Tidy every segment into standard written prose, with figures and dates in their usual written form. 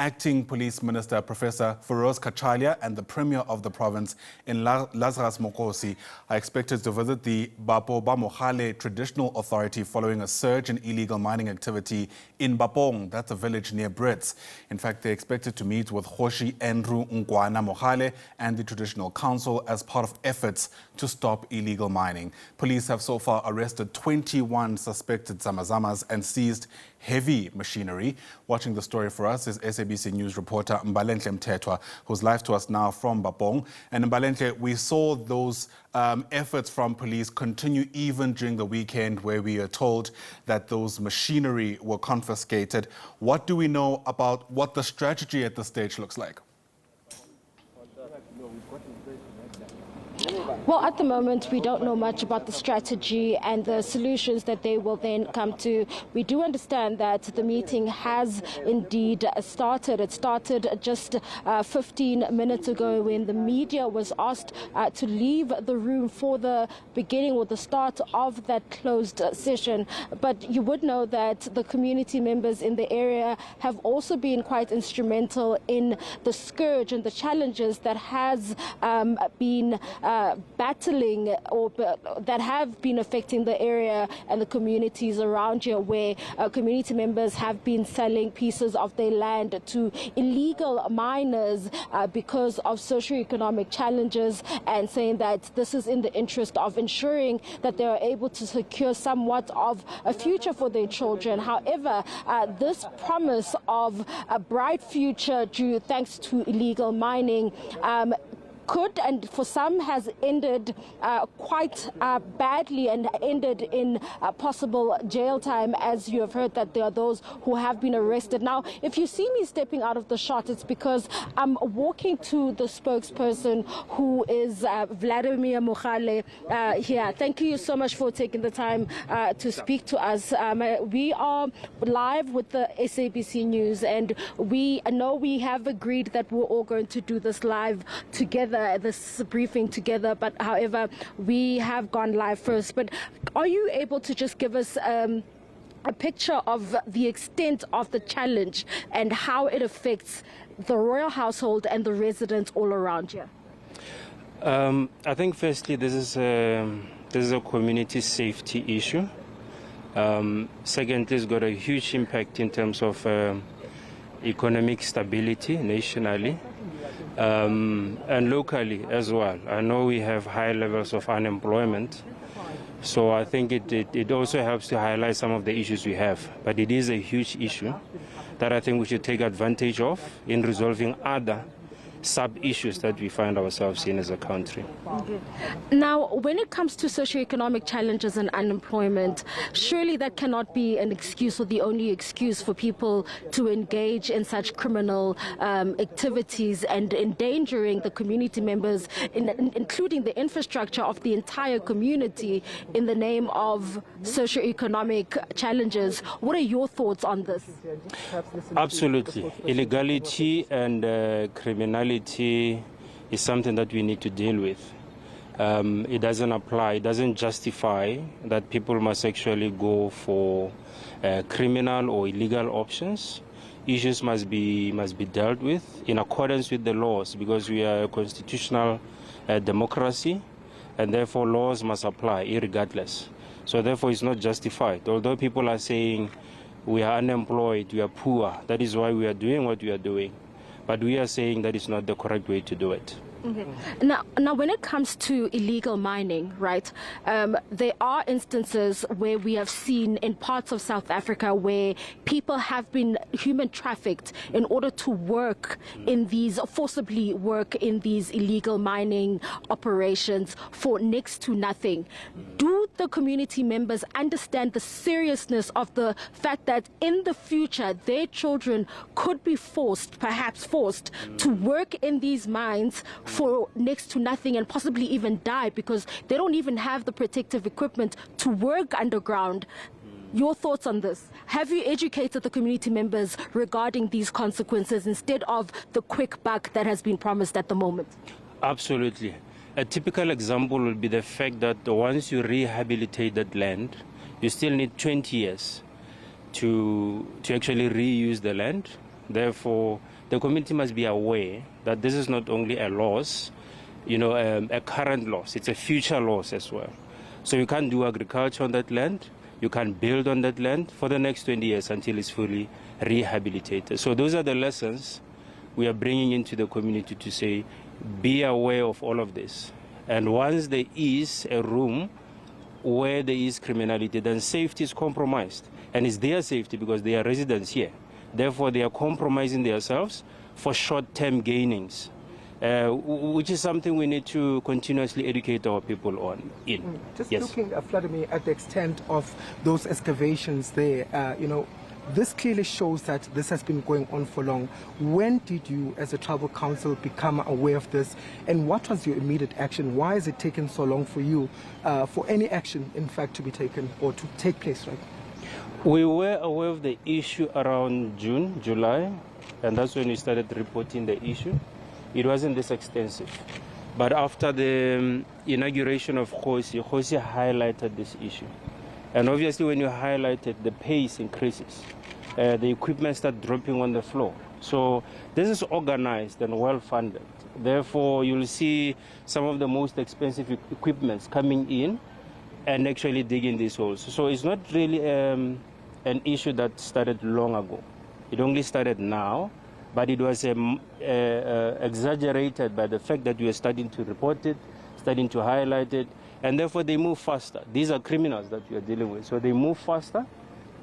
Acting Police Minister Professor Firoz Cachalia and the Premier of the province in Lazarus Mokgosi are expected to visit the Bapo Mogale Traditional Authority following a surge in illegal mining activity in Bapong, that's a village near Brits. In fact, they're expected to meet with Kgosi Andrew Nkoana Mogale and the Traditional Council as part of efforts to stop illegal mining. Police have so far arrested 21 suspected zamazamas and seized heavy machinery. Watching the story for us is SABC News reporter Mbalenhle Mthethwa, who's live to us now from Bapong. And Mbalenhle, we saw those efforts from police continue even during the weekend, where we are told that those machinery were confiscated. What do we know about what the strategy at this stage looks like? Well, at the moment, we don't know much about the strategy and the solutions that they will then come to. We do understand that the meeting has indeed started. It started just 15 minutes ago when the media was asked to leave the room for the beginning or the start of that closed session. But you would know that the community members in the area have also been quite instrumental in the scourge and the challenges that has been battling or that have been affecting the area and the communities around here, where community members have been selling pieces of their land to illegal miners because of socioeconomic challenges, and saying that this is in the interest of ensuring that they are able to secure somewhat of a future for their children. However, this promise of a bright future due thanks to illegal mining could, and for some has ended quite badly and ended in possible jail time, as you have heard that there are those who have been arrested. Now, if you see me stepping out of the shot, it's because I'm walking to the spokesperson, who is Vladimir Mogale here. Thank you so much for taking the time to speak to us. We are live with the SABC News, and we know we have agreed that we're all going to do this live together, this briefing together, but however, we have gone live first. But are you able to just give us a picture of the extent of the challenge and how it affects the royal household and the residents all around here? I think firstly, this is a community safety issue. Secondly, it's got a huge impact in terms of economic stability nationally. And locally as well. I know we have high levels of unemployment, so I think it also helps to highlight some of the issues we have. But it is a huge issue that I think we should take advantage of in resolving other sub-issues that we find ourselves in as a country. Okay. Now, when it comes to socioeconomic challenges and unemployment, surely that cannot be an excuse or the only excuse for people to engage in such criminal activities and endangering the community members, including the infrastructure of the entire community, in the name of socioeconomic challenges. What are your thoughts on this? Absolutely. Illegality and criminality is something that we need to deal with. It doesn't apply, it doesn't justify that people must actually go for criminal or illegal options. Issues must be dealt with in accordance with the laws, because we are a constitutional democracy, and therefore laws must apply irregardless. So therefore it's not justified. Although people are saying we are unemployed, we are poor, that is why we are doing what we are doing. But we are saying that is not the correct way to do it. Okay. Now, when it comes to illegal mining, right, there are instances where we have seen in parts of South Africa where people have been human trafficked in order to work in these, forcibly work in these illegal mining operations for next to nothing. Do the community members understand the seriousness of the fact that in the future their children could be forced, perhaps forced, to work in these mines for next to nothing and possibly even die because they don't even have the protective equipment to work underground? Your thoughts on this? Have you educated the community members regarding these consequences instead of the quick buck that has been promised at the moment? Absolutely. A typical example would be the fact that once you rehabilitate that land, you still need 20 years to actually reuse the land. Therefore, the community must be aware that this is not only a loss, a current loss, it's a future loss as well. So you can't do agriculture on that land, you can't build on that land for the next 20 years until it's fully rehabilitated. So those are the lessons we are bringing into the community to say, be aware of all of this. And once there is a room where there is criminality, then safety is compromised. And it's their safety because they are residents here. Therefore, they are compromising themselves for short-term gainings, which is something we need to continuously educate our people on. Just looking, Vladimir, at the extent of those excavations there, this clearly shows that this has been going on for long. When did you, as a tribal council, become aware of this? And what was your immediate action? Why is it taking so long for you, for any action, in fact, to be taken or to take place, right? We were aware of the issue around June, July, and that's when we started reporting the issue. It wasn't this extensive. But after the inauguration of Kgosi highlighted this issue. And obviously when you highlight it, the pace increases. The equipment starts dropping on the floor. So this is organized and well-funded. Therefore, you'll see some of the most expensive equipments coming in and actually digging these holes. So it's not really an issue that started long ago. It only started now, but it was exaggerated by the fact that we are starting to report it, starting to highlight it, and therefore they move faster. These are criminals that we are dealing with, so they move faster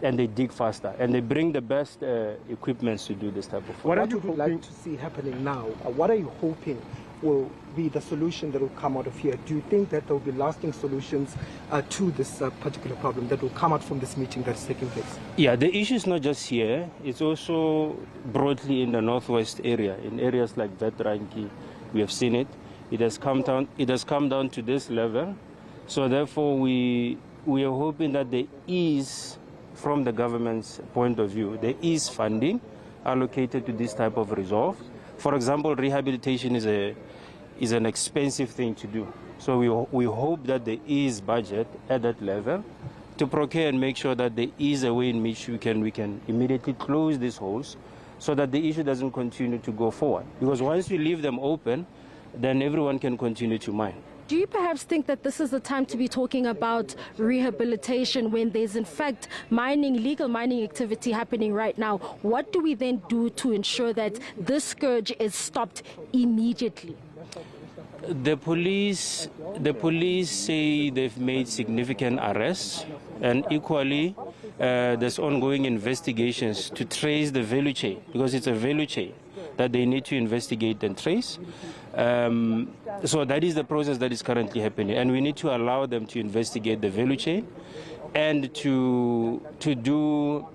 and they dig faster, and they bring the best equipments to do this type of work. What would you like to see happening now? What are you hoping will be the solution that will come out of here? Do you think that there will be lasting solutions to this particular problem that will come out from this meeting that is taking place? Yeah, the issue is not just here. It's also broadly in the northwest area, in areas like Vetranki. We have seen it. It has come down. It has come down to this level. So therefore, we are hoping that there is, from the government's point of view, there is funding allocated to this type of resolve. For example, rehabilitation is an expensive thing to do. So we hope that there is budget at that level to procure and make sure that there is a way in which we can immediately close these holes so that the issue doesn't continue to go forward. Because once we leave them open, then everyone can continue to mine. Do you perhaps think that this is the time to be talking about rehabilitation when there's in fact legal mining activity happening right now? What do we then do to ensure that this scourge is stopped immediately? The police say they've made significant arrests, and equally there's ongoing investigations to trace the value chain, because it's a value chain that they need to investigate and trace. So that is the process that is currently happening, and we need to allow them to investigate the value chain and to do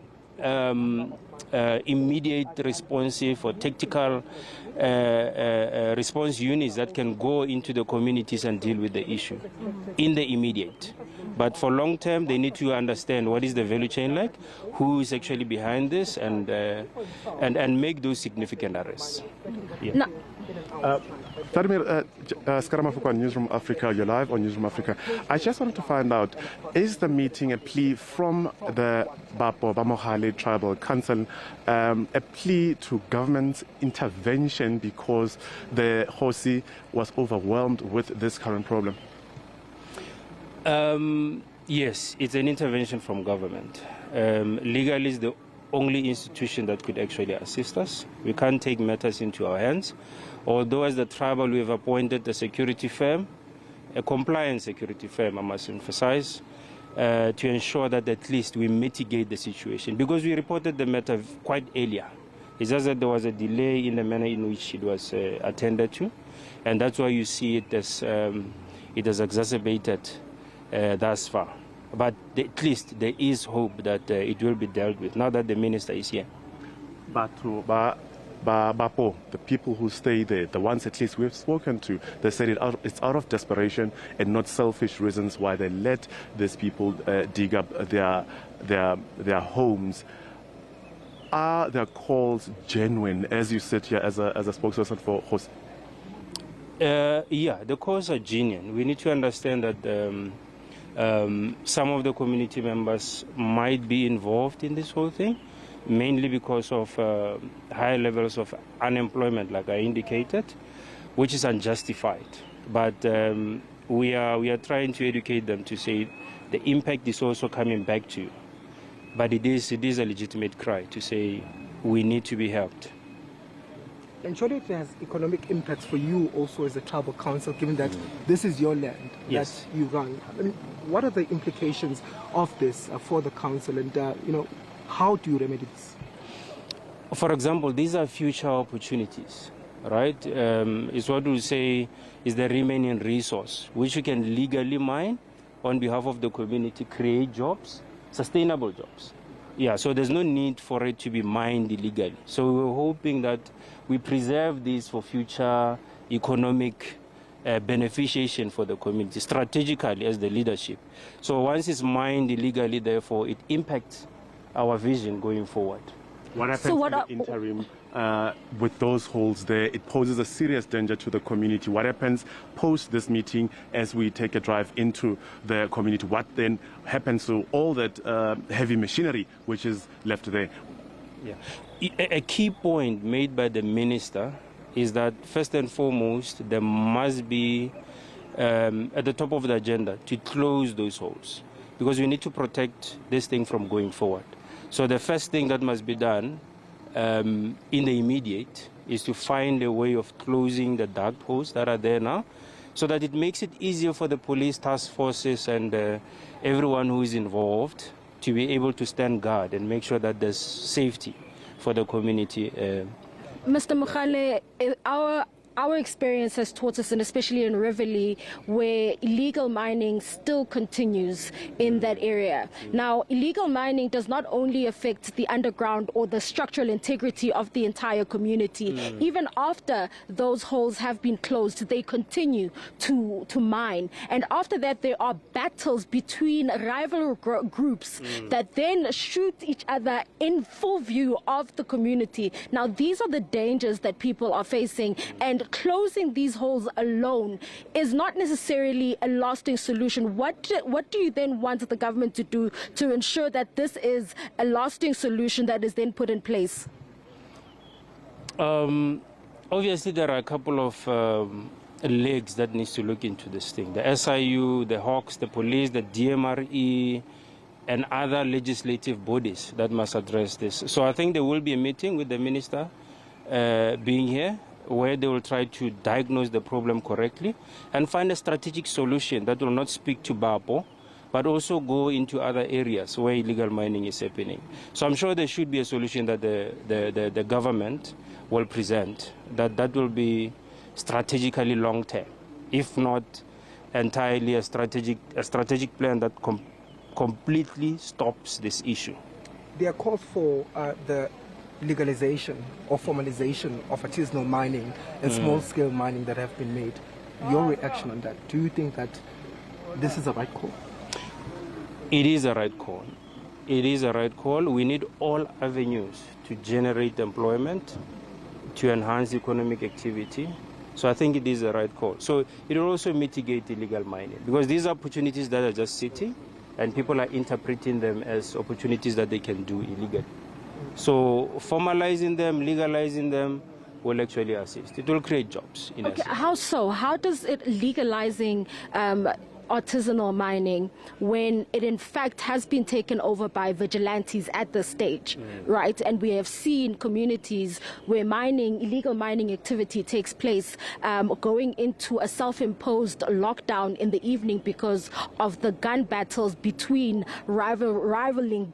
immediate responsive or tactical response units that can go into the communities and deal with the issue in the immediate. But for long term, they need to understand what is the value chain like, who is actually behind this, and make those significant arrests. Yeah. No. Vladimir, Skaramafukwa, Newsroom Africa, you're live on Newsroom Africa. I just wanted to find out, is the meeting a plea from the Bapo, Mogale Tribal Council, a plea to government intervention because the Kgosi was overwhelmed with this current problem? Yes, it's an intervention from government. Legal is the only institution that could actually assist us. We can't take matters into our hands. Although as the tribal we have appointed a security firm, a compliant security firm, I must emphasize, to ensure that at least we mitigate the situation. Because we reported the matter quite earlier. It's just that there was a delay in the manner in which it was attended to. And that's why you see it as it has exacerbated thus far. But at least there is hope that it will be dealt with now that the minister is here. Bapo, the people who stay there, the ones at least we've spoken to, they said it's out of desperation and not selfish reasons why they let these people dig up their homes. Are their calls genuine, as you sit here as a spokesperson for Kgosi? Yeah, the calls are genuine. We need to understand that some of the community members might be involved in this whole thing. mainly because of high levels of unemployment, like I indicated, which is unjustified. But we are trying to educate them to say the impact is also coming back to you. But it is a legitimate cry to say we need to be helped. And surely it has economic impacts for you also as a tribal council, given that this is your land Yes. that you run. I mean, what are the implications of this for the council, and how do you remedy this? For example, these are future opportunities, right? It's what we say is the remaining resource, which we can legally mine on behalf of the community, create jobs, sustainable jobs. Yeah, so there's no need for it to be mined illegally. So we're hoping that we preserve this for future economic beneficiation for the community, strategically as the leadership. So once it's mined illegally, therefore, it impacts our vision going forward. What happens in the interim with those holes there? It poses a serious danger to the community. What happens post this meeting as we take a drive into the community? What then happens to all that heavy machinery which is left there? Yeah. A key point made by the minister is that first and foremost, there must be at the top of the agenda to close those holes, because we need to protect this thing from going forward. So the first thing that must be done in the immediate is to find a way of closing the dark holes that are there now, so that it makes it easier for the police task forces and everyone who is involved to be able to stand guard and make sure that there's safety for the community. Mr. Mogale, our experience has taught us, and especially in Riverlea, where illegal mining still continues in that area. Now, illegal mining does not only affect the underground or the structural integrity of the entire community. Even after those holes have been closed, they continue to mine. And after that, there are battles between rival groups that then shoot each other in full view of the community. Now, these are the dangers that people are facing, and closing these holes alone is not necessarily a lasting solution. What do you then want the government to do to ensure that this is a lasting solution that is then put in place? Obviously, there are a couple of legs that needs to look into this thing. The SIU, the Hawks, the police, the DMRE, and other legislative bodies that must address this. So I think there will be a meeting with the minister being here, where they will try to diagnose the problem correctly and find a strategic solution that will not speak to Bapo, but also go into other areas where illegal mining is happening. So I'm sure there should be a solution that the government will present, that will be strategically long-term, if not entirely a strategic plan that completely stops this issue. There are calls for the legalization or formalization of artisanal mining and small-scale mining that have been made. Your reaction on that? Do you think that this is a right call? It is a right call. It is a right call. We need all avenues to generate employment, to enhance economic activity. So I think it is a right call. So it will also mitigate illegal mining, because these are opportunities that are just sitting and people are interpreting them as opportunities that they can do illegally. So formalizing them, legalizing them will actually assist. It will create jobs. Okay, how so? How does it legalizing artisanal mining when it in fact has been taken over by vigilantes at this stage, right? And we have seen communities where illegal mining activity takes place, going into a self-imposed lockdown in the evening because of the gun battles between rivaling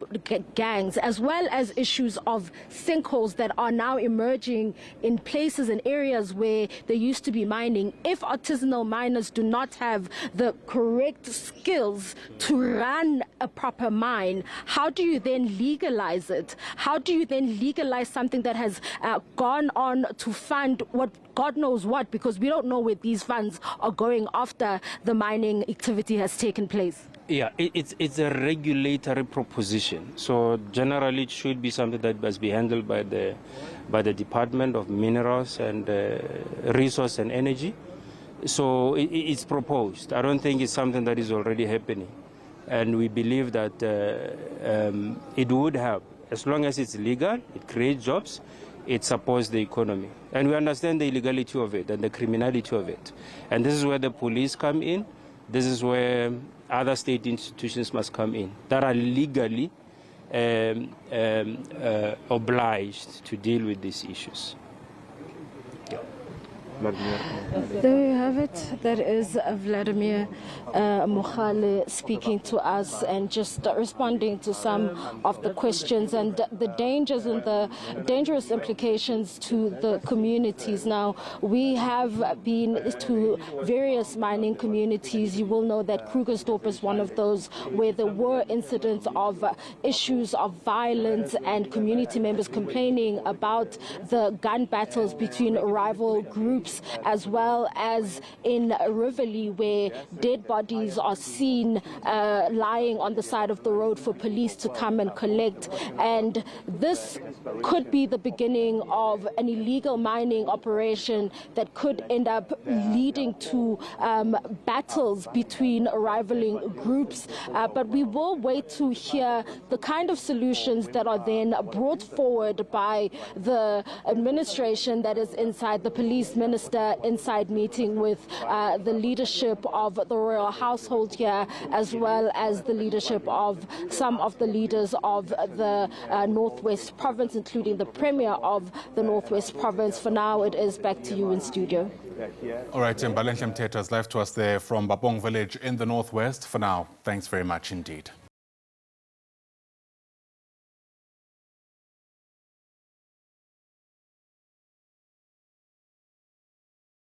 gangs, as well as issues of sinkholes that are now emerging in places and areas where there used to be mining. If artisanal miners do not have the correct skills to run a proper mine, how do you then legalize it? How do you then legalize something that has gone on to fund what God knows what, because we don't know where these funds are going after the mining activity has taken place? Yeah, it's a regulatory proposition. So generally it should be something that must be handled by the Department of Minerals and Resource and Energy. So it's proposed. I don't think it's something that is already happening. And we believe that it would help As long as it's legal, it creates jobs, it supports the economy. And we understand the illegality of it and the criminality of it. And this is where the police come in. This is where other state institutions must come in that are legally obliged to deal with these issues. There you have it. That is Vladimir Mogale speaking to us and just responding to some of the questions and the dangers and the dangerous implications to the communities. Now, we have been to various mining communities. You will know that Krugersdorp is one of those where there were incidents of issues of violence and community members complaining about the gun battles between rival groups, as well as in Riverlea, where dead bodies are seen lying on the side of the road for police to come and collect. And this could be the beginning of an illegal mining operation that could end up leading to battles between rivaling groups. But we will wait to hear the kind of solutions that are then brought forward by the administration that is inside, the police minister inside, meeting with the leadership of the royal household here, as well as the leadership of some of the leaders of the Northwest Province, including the Premier of the Northwest Province. For now, it is back to you in studio. All right, Mbalenhle Mthethwa is live to us there from Bapong Village in the Northwest. For now, thanks very much indeed.